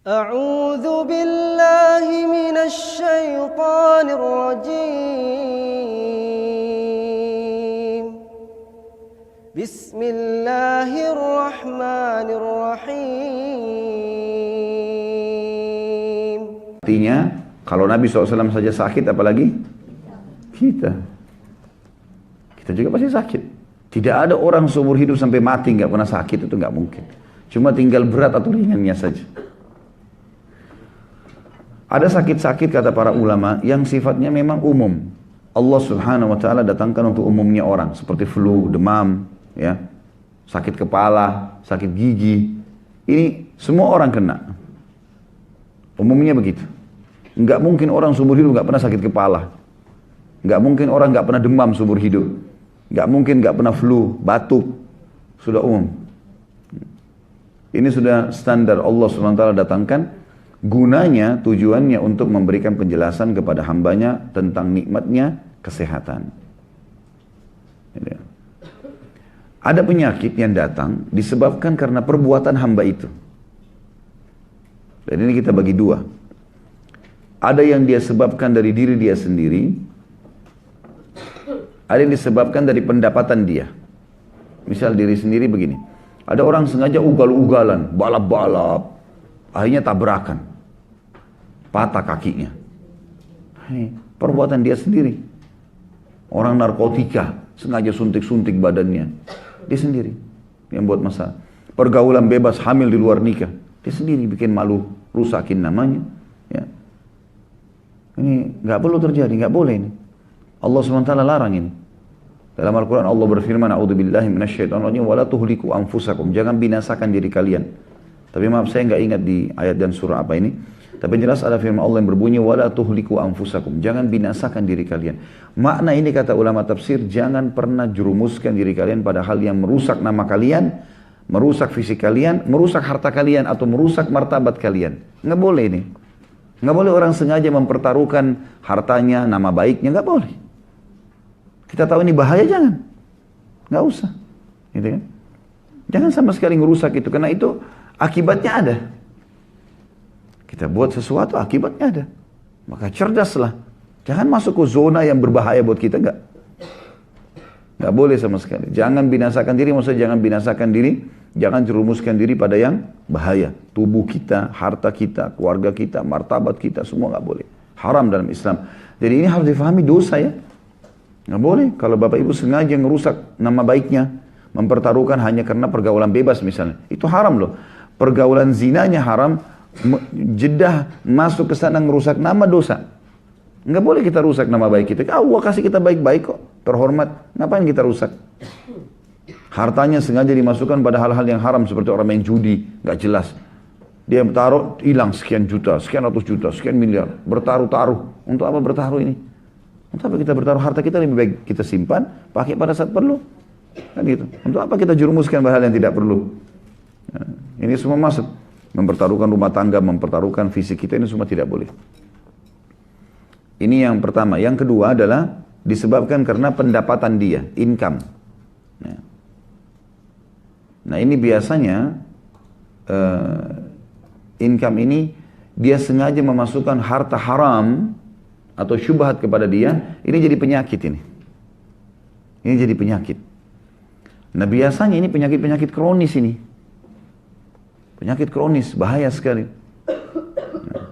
أعوذ بالله من الشيطان الرجيم بسم الله الرحمن الرحيم. Artinya, kalau Nabi SAW saja sakit, apalagi kita. Kita juga pasti sakit. Tidak ada orang seumur hidup sampai mati nggak pernah sakit, itu nggak mungkin. Cuma tinggal berat atau ringannya saja. Ada sakit-sakit kata para ulama yang sifatnya memang umum. Allah Subhanahu wa taala datangkan untuk umumnya orang, seperti flu, demam, ya. Sakit kepala, sakit gigi. Ini semua orang kena. Umumnya begitu. Enggak mungkin orang seumur hidup enggak pernah sakit kepala. Enggak mungkin orang enggak pernah demam seumur hidup. Enggak mungkin enggak pernah flu, batuk. Sudah umum. Ini sudah standar Allah Subhanahu wa taala datangkan. Gunanya, tujuannya untuk memberikan penjelasan kepada hambanya tentang nikmatnya kesehatan. Ada penyakit yang datang disebabkan karena perbuatan hamba itu. Dan ini kita bagi dua. Ada yang dia sebabkan dari diri dia sendiri. Ada yang disebabkan dari pendapatan dia. Misal diri sendiri begini. Ada orang sengaja ugal-ugalan, balap-balap. Akhirnya tabrakan. Patah kakinya. Perbuatan dia sendiri. Orang narkotika, sengaja suntik-suntik badannya. Dia sendiri yang buat masalah. Pergaulan bebas, hamil di luar nikah. Dia sendiri bikin malu, rusakin namanya. Ya. Ini nggak perlu terjadi, nggak boleh ini. Allah SWT larang ini. Dalam Al-Quran Allah berfirman, A'udzubillahi minasyaitonirrajim, wala tuhliku anfusakum. Jangan binasakan diri kalian. Tapi maaf, saya nggak ingat di ayat dan surah apa ini. Tapi jelas ada firman Allah yang berbunyi, wala tuhliku anfusakum. Jangan binasakan diri kalian. Makna ini kata ulama tafsir, jangan pernah jerumuskan diri kalian pada hal yang merusak nama kalian, merusak fisik kalian, merusak harta kalian, atau merusak martabat kalian. Nggak boleh ini. Nggak boleh orang sengaja mempertaruhkan hartanya, nama baiknya, nggak boleh. Kita tahu ini bahaya, jangan. Nggak usah. Gitu kan? Jangan sama sekali ngerusak itu, karena itu akibatnya ada. Kita buat sesuatu, akibatnya ada. Maka cerdaslah. Jangan masuk ke zona yang berbahaya buat kita, enggak. Enggak boleh sama sekali. Jangan binasakan diri, maksudnya jangan binasakan diri, jangan jerumuskan diri pada yang bahaya. Tubuh kita, harta kita, keluarga kita, martabat kita, semua enggak boleh. Haram dalam Islam. Jadi ini harus difahami dosa ya. Enggak boleh. Kalau bapak ibu sengaja ngerusak nama baiknya, mempertaruhkan hanya karena pergaulan bebas misalnya. Itu haram loh. Pergaulan zinanya haram, jedah masuk ke sana ngerusak nama, dosa. Nggak boleh kita rusak nama baik kita. Allah kasih kita baik-baik kok, terhormat. Ngapain kita rusak? Hartanya sengaja dimasukkan pada hal-hal yang haram seperti orang main judi, nggak jelas. Dia taruh hilang sekian juta, sekian ratus juta, sekian miliar, bertaruh-taruh. Untuk apa bertaruh ini? Untuk apa kita bertaruh? Harta kita lebih baik kita simpan, pakai pada saat perlu. Kan gitu. Untuk apa kita jerumuskan pada hal yang tidak perlu? Nah, ini semua masuk. Mempertaruhkan rumah tangga, mempertaruhkan fisik kita, ini semua tidak boleh. Ini yang pertama. Yang kedua adalah disebabkan karena pendapatan dia, income. Nah ini biasanya income ini dia sengaja memasukkan harta haram atau syubhat kepada dia, ini jadi penyakit ini. Ini jadi penyakit. Nah biasanya ini penyakit-penyakit kronis ini. Penyakit kronis, bahaya sekali. Nah,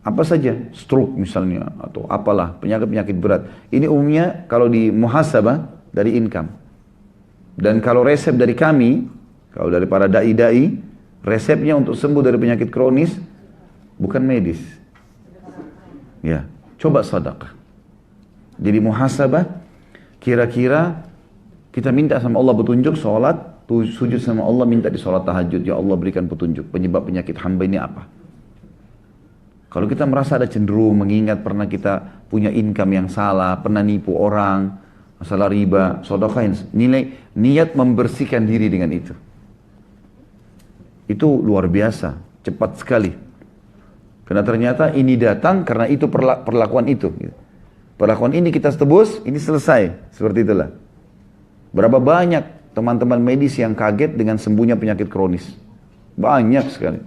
apa saja, stroke misalnya, atau apalah, penyakit-penyakit berat. Ini umumnya kalau di muhasabah dari income. Dan kalau resep dari kami, kalau dari para da'i-da'i, resepnya untuk sembuh dari penyakit kronis, bukan medis. Ya, coba sedekah. Jadi muhasabah, kira-kira kita minta sama Allah petunjuk, sholat, sujud sama Allah, minta di sholat tahajud, ya Allah berikan petunjuk, penyebab penyakit hamba ini apa. Kalau kita merasa ada cenderung, mengingat pernah kita punya income yang salah, pernah nipu orang, masalah riba, sedekahin, niat membersihkan diri dengan itu. Itu luar biasa, cepat sekali. Karena ternyata ini datang karena itu perlakuan itu. Perlakuan ini kita tebus, ini selesai, seperti itulah. Berapa banyak teman-teman medis yang kaget dengan sembuhnya penyakit kronis. Banyak sekali.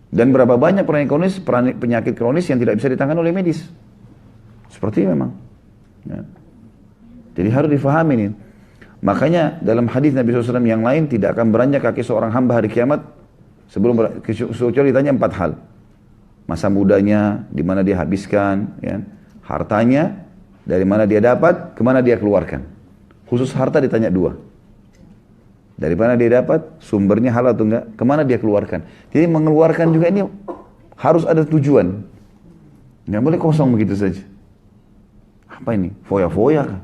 Dan berapa banyak penyakit kronis yang tidak bisa ditangani oleh medis. Seperti memang. Ya. Jadi harus difahami nih. Makanya dalam hadis Nabi SAW yang lain, tidak akan beranjak kaki seorang hamba hari kiamat kecuali ditanya 4 hal. Masa mudanya, di mana dia habiskan, ya. Hartanya, dari mana dia dapat, kemana dia keluarkan. Khusus harta ditanya 2. Dari mana dia dapat, sumbernya halal atau enggak, kemana dia keluarkan. Jadi mengeluarkan juga ini harus ada tujuan. Nggak boleh kosong begitu saja. Apa ini? Foya-foya kan?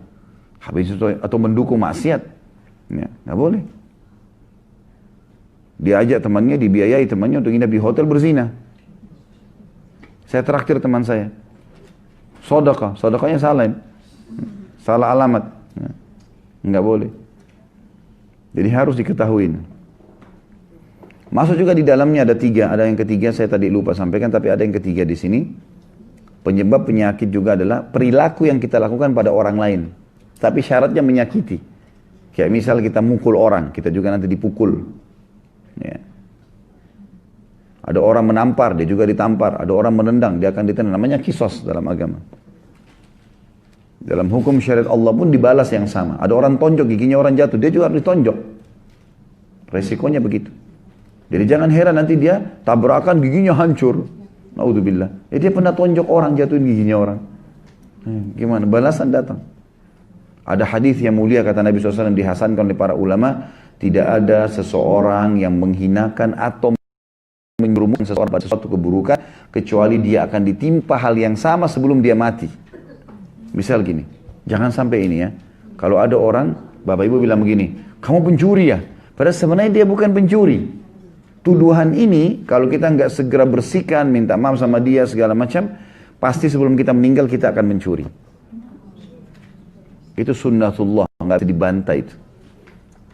Habis itu atau mendukung maksiat. Ya, nggak boleh. Dia ajak temannya, dibiayai temannya untuk nginap di hotel berzina. Saya traktir teman saya. Sedekahnya salah. Salah alamat. Ya. Nggak boleh. Jadi harus diketahui. Masuk juga di dalamnya ada 3. Ada yang ketiga saya tadi lupa sampaikan, tapi ada yang ketiga di sini. Penyebab penyakit juga adalah perilaku yang kita lakukan pada orang lain. Tapi syaratnya menyakiti. Kayak misal kita mukul orang, kita juga nanti dipukul. Ya. Ada orang menampar, dia juga ditampar. Ada orang menendang, dia akan ditendang. Namanya kisos dalam agama. Dalam hukum syariat Allah pun dibalas yang sama. Ada orang tonjok, giginya orang jatuh, dia juga harus ditonjok. Resikonya begitu. Jadi jangan heran nanti dia tabrakan, giginya hancur. Naudzubillah. Dia pernah tonjok orang, jatuhin giginya orang. Gimana? Balasan datang. Ada hadis yang mulia kata Nabi SAW dihasankan oleh para ulama, tidak ada seseorang yang menghinakan atau menyerumuskan seseorang pada sesuatu keburukan kecuali dia akan ditimpa hal yang sama sebelum dia mati. Misal gini, jangan sampai ini ya. Kalau ada orang, bapak ibu bilang begini, kamu pencuri ya? Padahal sebenarnya dia bukan pencuri. Tuduhan ini kalau kita nggak segera bersihkan, minta maaf sama dia segala macam, pasti sebelum kita meninggal kita akan mencuri. Itu sunnatullah, nggak bisa dibantai itu.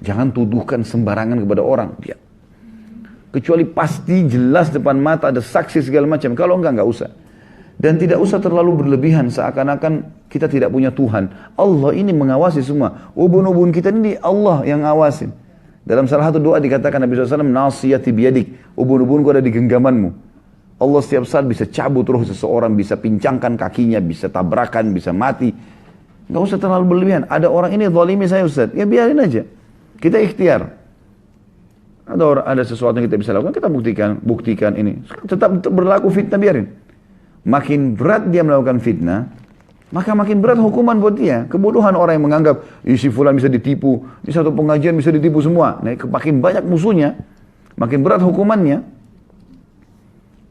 Jangan tuduhkan sembarangan kepada orang. Dia. Kecuali pasti jelas depan mata ada saksi segala macam. Kalau nggak usah. Dan tidak usah terlalu berlebihan seakan-akan kita tidak punya Tuhan. Allah ini mengawasi semua. Ubun-ubun kita ini Allah yang ngawasin. Dalam salah satu doa dikatakan Nabi SAW, nasiyati biyadik. Ubun-ubunku ada di genggamanmu. Allah setiap saat bisa cabut roh seseorang, bisa pincangkan kakinya, bisa tabrakan, bisa mati. Nggak usah terlalu berlebihan. Ada orang ini zalimi saya Ustaz. Ya biarin aja. Kita ikhtiar. Ada sesuatu yang kita bisa lakukan, kita buktikan ini. Tetap berlaku fitnah, biarin. Makin berat dia melakukan fitnah, maka makin berat hukuman buat dia. Kebodohan orang yang menganggap, si fulan bisa ditipu, di satu pengajian bisa ditipu semua. Nah, makin banyak musuhnya, makin berat hukumannya.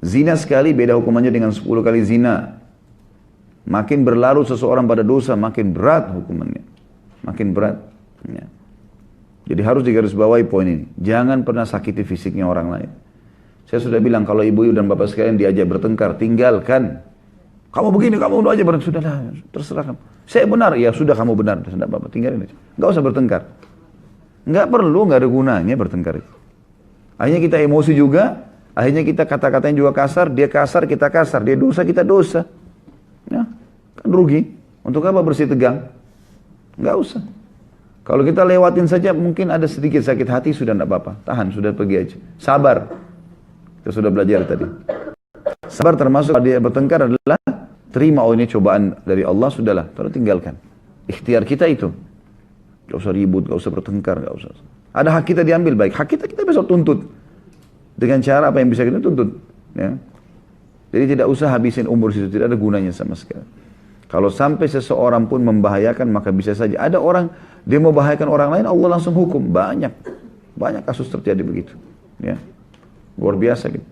Zina sekali beda hukumannya dengan 10 kali zina. Makin berlarut seseorang pada dosa, makin berat hukumannya. Makin berat. Ya. Jadi harus digarisbawahi poin ini. Jangan pernah sakiti fisiknya orang lain. Saya sudah bilang kalau ibu dan bapak sekalian diajak bertengkar, tinggalkan. Kamu begini, kamu udah aja bertengkar. Sudahlah, terserah kamu. Saya benar, ya sudah kamu benar. Tidak apa-apa, tinggalin aja. Nggak usah bertengkar. Nggak perlu, nggak ada gunanya bertengkar itu. Akhirnya kita emosi juga, akhirnya kita kata-katanya juga kasar, dia kasar, kita kasar. Dia dosa, kita dosa. Ya, kan rugi. Untuk apa bersih tegang? Nggak usah. Kalau kita lewatin saja, mungkin ada sedikit sakit hati, sudah tidak apa-apa. Tahan, sudah pergi aja. Sabar. Kita sudah belajar tadi. Sabar termasuk dia bertengkar adalah terima, oh ini cobaan dari Allah, sudahlah, terus tinggalkan. Ikhtiar kita itu. Gak usah ribut, gak usah bertengkar, gak usah. Ada hak kita diambil baik, hak kita besok tuntut. Dengan cara apa yang bisa kita tuntut. Ya. Jadi tidak usah habisin umur situ, tidak ada gunanya sama sekali. Kalau sampai seseorang pun membahayakan, maka bisa saja. Ada orang, dia mau bahayakan orang lain, Allah langsung hukum. Banyak kasus terjadi begitu. Ya. Luar biasa gitu.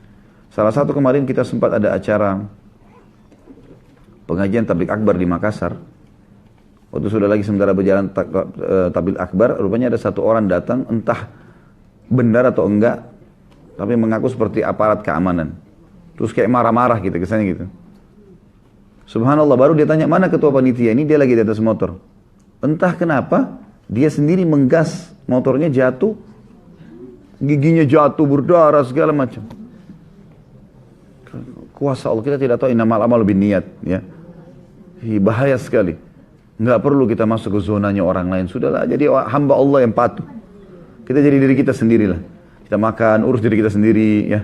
Salah satu kemarin kita sempat ada acara pengajian tabligh akbar di Makassar. Waktu sudah lagi sementara berjalan tabligh akbar, rupanya ada satu orang datang, entah benar atau enggak, tapi mengaku seperti aparat keamanan. Terus kayak marah-marah gitu, kesannya gitu. Subhanallah, baru dia tanya, mana ketua panitia ini? Dia lagi di atas motor. Entah kenapa, dia sendiri menggas, motornya jatuh, giginya jatuh, berdarah, segala macam. Kuasa Allah, kita tidak tahu innamal a'malu binniyat, ya. Bahaya sekali. Nggak perlu kita masuk ke zonanya orang lain. Sudahlah, jadi hamba Allah yang patuh. Kita jadi diri kita sendirilah. Kita makan, urus diri kita sendiri, ya.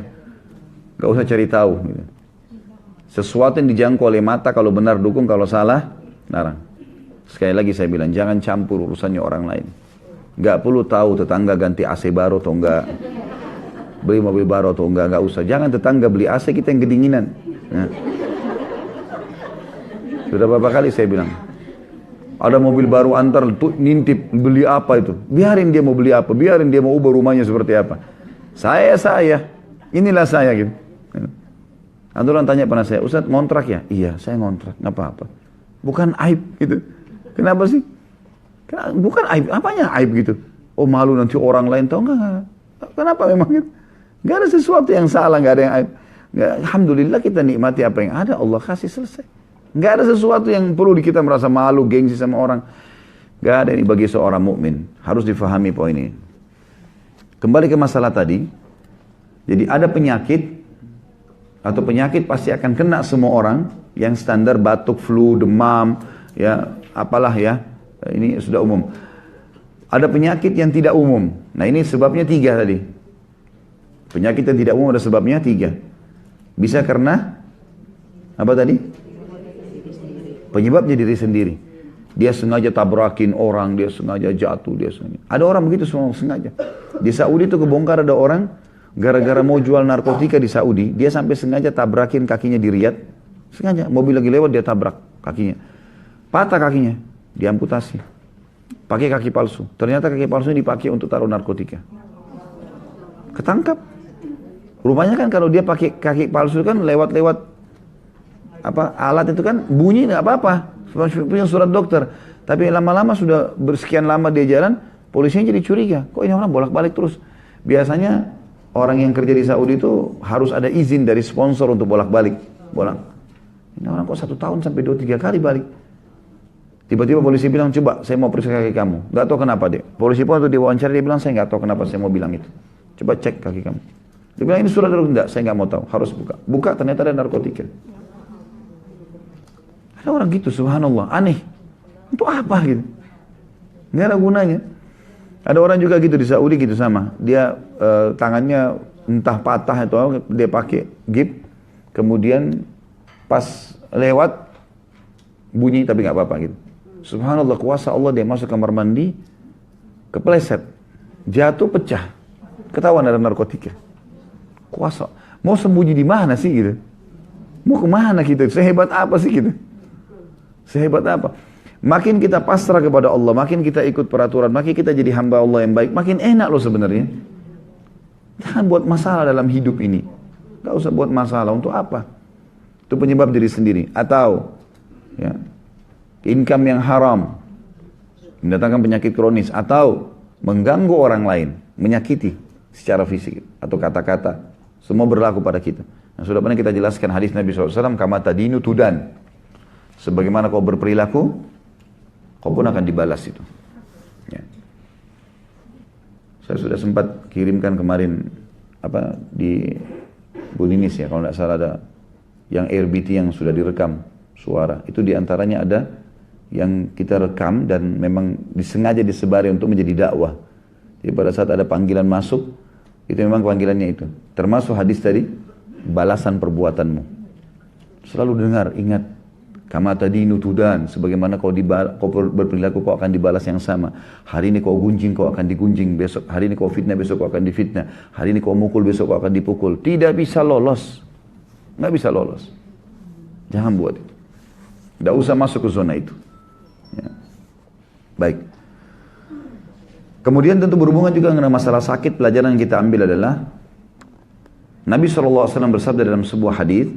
Gak usah cari tahu. Gitu. Sesuatu yang dijangkau oleh mata, kalau benar dukung, kalau salah, larang. Sekali lagi saya bilang, jangan campur urusannya orang lain. Gak perlu tahu tetangga ganti AC baru atau enggak, beli mobil baru atau enggak usah. Jangan tetangga beli AC, kita yang kedinginan. Nah. Sudah berapa kali saya bilang, ada mobil baru antar, tuh nintip, beli apa itu. Biarin dia mau beli apa, biarin dia mau ubah rumahnya seperti apa. Inilah saya gitu. Ada orang tanya pada saya, Ustaz ngontrak ya? Iya, saya ngontrak, nggak apa-apa. Bukan aib gitu. Kenapa sih? Bukan aib, apanya aib gitu? Oh malu nanti orang lain tahu nggak? Kenapa memang gitu? Nggak ada sesuatu yang salah, nggak ada yang aib. Nggak, alhamdulillah kita nikmati apa yang ada, Allah kasih, selesai. Nggak ada sesuatu yang perlu kita merasa malu, gengsi sama orang. Nggak ada, ini bagi seorang mukmin. Harus difahami poin ini. Kembali ke masalah tadi. Jadi ada penyakit, atau penyakit pasti akan kena semua orang, yang standar batuk, flu, demam, ya apalah ya, ini sudah umum. Ada penyakit yang tidak umum. Nah ini sebabnya 3 tadi. Penyakit yang tidak umum ada sebabnya 3. Bisa karena apa tadi? Penyebabnya diri sendiri. Dia sengaja tabrakin orang, dia sengaja jatuh, dia sengaja. Ada orang begitu semua sengaja. Di Saudi itu kebongkar ada orang gara-gara mau jual narkotika di Saudi, dia sampai sengaja tabrakin kakinya di Riyadh. Sengaja, mobil lagi lewat dia tabrak kakinya. Patah kakinya, diamputasi. Pakai kaki palsu. Ternyata kaki palsu dipakai untuk taruh narkotika. Ketangkap. Rupanya kan kalau dia pakai kaki palsu kan lewat-lewat alat itu kan bunyi nggak apa-apa. Punya surat dokter. Tapi lama-lama sudah bersekian lama dia jalan, polisinya jadi curiga. Kok ini orang bolak-balik terus? Biasanya orang yang kerja di Saudi itu harus ada izin dari sponsor untuk bolak-balik. Ini orang kok 1 tahun sampai 2-3 kali balik. Tiba-tiba polisi bilang, coba saya mau periksa kaki kamu. Gak tahu kenapa deh. Polisi pun waktu diwawancara dia bilang, saya gak tahu kenapa saya mau bilang itu. Coba cek kaki kamu. Dia bilang, ini surat dokter. Enggak, saya gak mau tahu. Harus buka. Buka, ternyata ada narkotika. Ada orang gitu, subhanallah. Aneh. Untuk apa gitu? Gak ada gunanya. Ada orang juga gitu di Saudi gitu sama. Dia tangannya entah patah atau dia pakai gip. Kemudian pas lewat bunyi tapi nggak apa-apa gitu. Subhanallah, kuasa Allah, dia masuk kamar mandi, kepleset, jatuh, pecah, ketahuan ada narkotika. Kuasa. Mau sembunyi di mana sih gitu? Mau kemana gitu? Sehebat apa sih gitu? Sehebat apa? Makin kita pasrah kepada Allah, makin kita ikut peraturan, makin kita jadi hamba Allah yang baik, makin enak loh sebenarnya. Jangan buat masalah dalam hidup ini. Gak usah buat masalah, untuk apa? Itu penyebab diri sendiri. Atau ya, income yang haram, mendatangkan penyakit kronis, atau mengganggu orang lain, menyakiti secara fisik, atau kata-kata. Semua berlaku pada kita. Nah, sudah pernah kita jelaskan hadis Nabi SAW, kama tadinu tudan. Sebagaimana kau berperilaku, kau pun akan dibalas itu. Ya. Saya sudah sempat kirimkan kemarin di Bulinis ya, kalau tidak salah ada yang AirBT yang sudah direkam suara. Itu diantaranya ada yang kita rekam dan memang disengaja disebari untuk menjadi dakwah. Jadi pada saat ada panggilan masuk, itu memang panggilannya itu. Termasuk hadis tadi, balasan perbuatanmu. Selalu dengar, ingat. Kama tadinu tudan, sebagaimana kau berperilaku kau akan dibalas yang sama. Hari ini kau gunjing, kau akan digunjing. Besok hari ini kau fitnah, besok kau akan difitnah. Hari ini kau mukul, besok kau akan dipukul. Tidak bisa lolos. Nggak bisa lolos. Jangan buat itu. Nggak usah masuk ke zona itu. Ya. Baik. Kemudian tentu berhubungan juga dengan masalah sakit. Pelajaran yang kita ambil adalah Nabi SAW bersabda dalam sebuah hadis,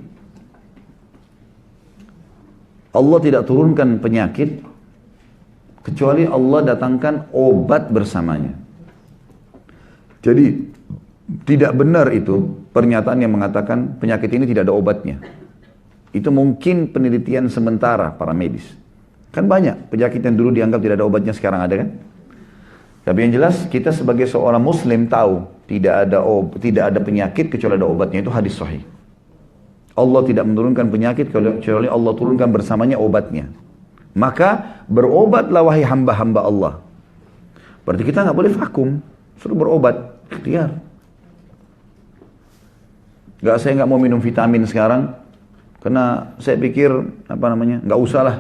Allah tidak turunkan penyakit kecuali Allah datangkan obat bersamanya. Jadi tidak benar itu pernyataan yang mengatakan penyakit ini tidak ada obatnya. Itu mungkin penelitian sementara para medis. Kan banyak penyakit yang dulu dianggap tidak ada obatnya sekarang ada kan? Tapi yang jelas kita sebagai seorang muslim tahu tidak ada penyakit kecuali ada obatnya, itu hadis sahih. Allah tidak menurunkan penyakit kecuali Allah turunkan bersamanya obatnya. Maka berobatlah wahai hamba-hamba Allah. Berarti kita nggak boleh vakum, suruh berobat, ikhtiar. Nggak, saya nggak mau minum vitamin sekarang, karena saya pikir nggak usah lah,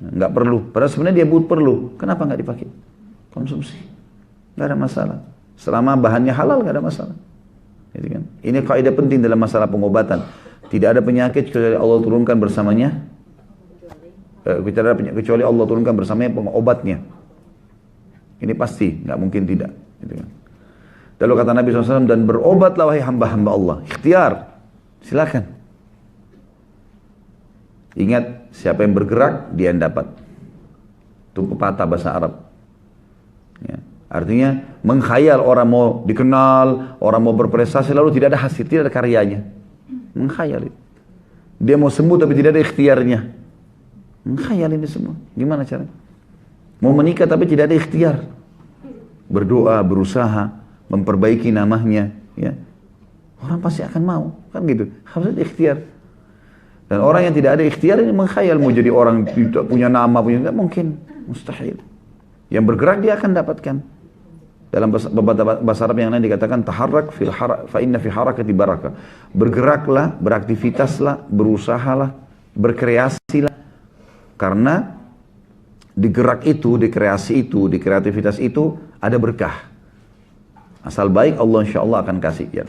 nggak perlu. Padahal sebenarnya dia perlu. Kenapa nggak dipakai? Konsumsi, nggak ada masalah. Selama bahannya halal nggak ada masalah. Gitu kan? Ini kaidah penting dalam masalah pengobatan. Tidak ada penyakit kecuali Allah turunkan bersamanya. Kecuali Allah turunkan bersamanya pengobatnya. Ini pasti, nggak mungkin tidak. Gitu kan? Lalu kata Nabi SAW, dan berobatlah wahai hamba-hamba Allah. Ikhtiar, silakan. Ingat, siapa yang bergerak, dia yang dapat. Itu pepatah bahasa Arab. Ya. Artinya, mengkhayal orang mau dikenal, orang mau berprestasi, lalu tidak ada hasil, tidak ada karyanya. Mengkhayal itu. Dia mau sembuh tapi tidak ada ikhtiarnya. Mengkhayal ini semua. Gimana caranya? Mau menikah tapi tidak ada ikhtiar. Berdoa, berusaha, memperbaiki namanya, ya. Orang pasti akan mau, kan gitu. Harus ada ikhtiar. Dan orang yang tidak ada ikhtiar ini mengkhayal mau jadi orang punya nama, nggak mungkin, mustahil. Yang bergerak dia akan dapatkan. Dalam bahasa Arab yang lain dikatakan taharrak fa inna fi harakati barakah. Bergeraklah, beraktivitaslah, berusahalah, berkreasilah. Karena di gerak itu, di kreasi itu, di kreativitas itu ada berkah. Asal baik, Allah insya Allah akan kasih. Ya.